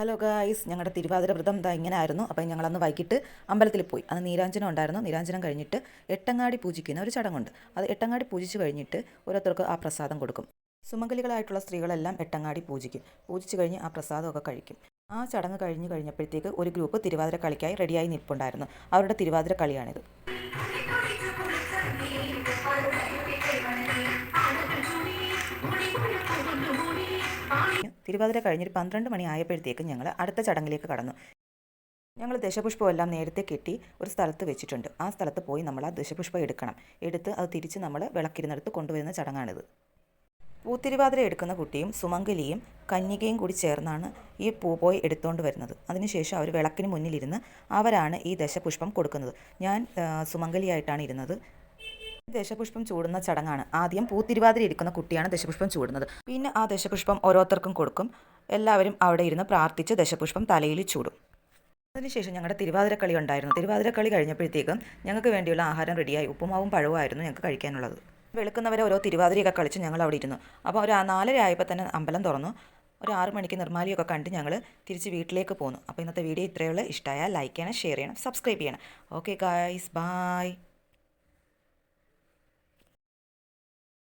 Hello guys, ഞങ്ങളുടെ തിരുവാതിര വ്രതം ഇതാ ഇങ്ങനെ ആയിരുന്നു. അപ്പം ഞങ്ങളന്ന് വൈകിട്ട് അമ്പലത്തിൽ പോയി. അന്ന് നീരാഞ്ജനം ഉണ്ടായിരുന്നു. നീരാഞ്ജനം കഴിഞ്ഞിട്ട് എട്ടങ്ങാടി പൂജിക്കുന്ന ഒരു ചടങ്ങുണ്ട്. അത് എട്ടങ്ങാടി പൂജിച്ച് കഴിഞ്ഞിട്ട് ഓരോരുത്തർക്ക് ആ പ്രസാദം കൊടുക്കും. സുമംഗലികളായിട്ടുള്ള സ്ത്രീകളെല്ലാം എട്ടങ്ങാടി പൂജിക്കും. പൂജിച്ച് കഴിഞ്ഞ് ആ പ്രസാദമൊക്കെ കഴിക്കും. ആ ചടങ്ങ് കഴിഞ്ഞപ്പോഴത്തേക്ക് ഒരു ഗ്രൂപ്പ് തിരുവാതിര കളിക്കായി റെഡിയായി നിൽപ്പുണ്ടായിരുന്നു. അവരുടെ തിരുവാതിര കളിയാണിത്. തിരുവാതിര കഴിഞ്ഞൊരു 12 മണി ആയപ്പോഴത്തേക്കും ഞങ്ങൾ അടുത്ത ചടങ്ങിലേക്ക് കടന്നു. ഞങ്ങൾ ദശപുഷ്പമെല്ലാം നേരത്തെ കെട്ടി ഒരു സ്ഥലത്ത് വെച്ചിട്ടുണ്ട്. ആ സ്ഥലത്ത് പോയി നമ്മൾ ആ ദശപുഷ്പം എടുക്കണം. എടുത്ത് അത് തിരിച്ച് നമ്മൾ വിളക്കിരുന്നിടത്ത് കൊണ്ടുവരുന്ന ചടങ്ങാണിത്. പൂത്തിരുവാതിര എടുക്കുന്ന കുട്ടിയും സുമംഗലിയും കന്യകയും കൂടി ചേർന്നാണ് ഈ പൂ പോയി എടുത്തുകൊണ്ട് വരുന്നത്. അതിനുശേഷം അവർ വിളക്കിന് മുന്നിലിരുന്ന് അവരാണ് ഈ ദശപുഷ്പം കൊടുക്കുന്നത്. ഞാൻ സുമംഗലിയായിട്ടാണ് ഇരുന്നത്. ദശപുഷ്പം ചൂടുന്ന ചടങ്ങാണ്. ആദ്യം പൂത്തിരുവാതിര ഇരിക്കുന്ന കുട്ടിയാണ് ദശപുഷ്പം ചൂടുന്നത്. പിന്നെ ആ ദശപുഷ്പം ഓരോരുത്തർക്കും കൊടുക്കും. എല്ലാവരും അവിടെ ഇരുന്ന് പ്രാർത്ഥിച്ച് ദശപുഷ്പം തലയിൽ ചൂടും. അതിനുശേഷം ഞങ്ങളുടെ തിരുവാതിരക്കളി ഉണ്ടായിരുന്നു. തിരുവാതിരക്കളി കഴിഞ്ഞപ്പോഴത്തേക്കും ഞങ്ങൾക്ക് വേണ്ടിയുള്ള ആഹാരം റെഡിയായി. ഉപ്പുമാവും പഴവുമായിരുന്നു ഞങ്ങൾക്ക് കഴിക്കാനുള്ളത്. വെളുക്കുന്നവരെ ഓരോ തിരുവാതിരയൊക്കെ കളിച്ച് ഞങ്ങൾ അവിടെ ഇരുന്നു. അപ്പോൾ ഒരു 4:30 ആയപ്പോൾ തന്നെ അമ്പലം തുറന്നു. ഒരു 6 മണിക്ക് നിർമ്മാലിയൊക്കെ കണ്ട് ഞങ്ങൾ തിരിച്ച് വീട്ടിലേക്ക് പോന്നു. അപ്പോൾ ഇന്നത്തെ വീഡിയോ ഇത്രയേ ഉള്ളൂ. ഇഷ്ടമായാൽ ലൈക്ക് ചെയ്യണം, ഷെയർ ചെയ്യണം, സബ്സ്ക്രൈബ് ചെയ്യണം. Okay guys, by.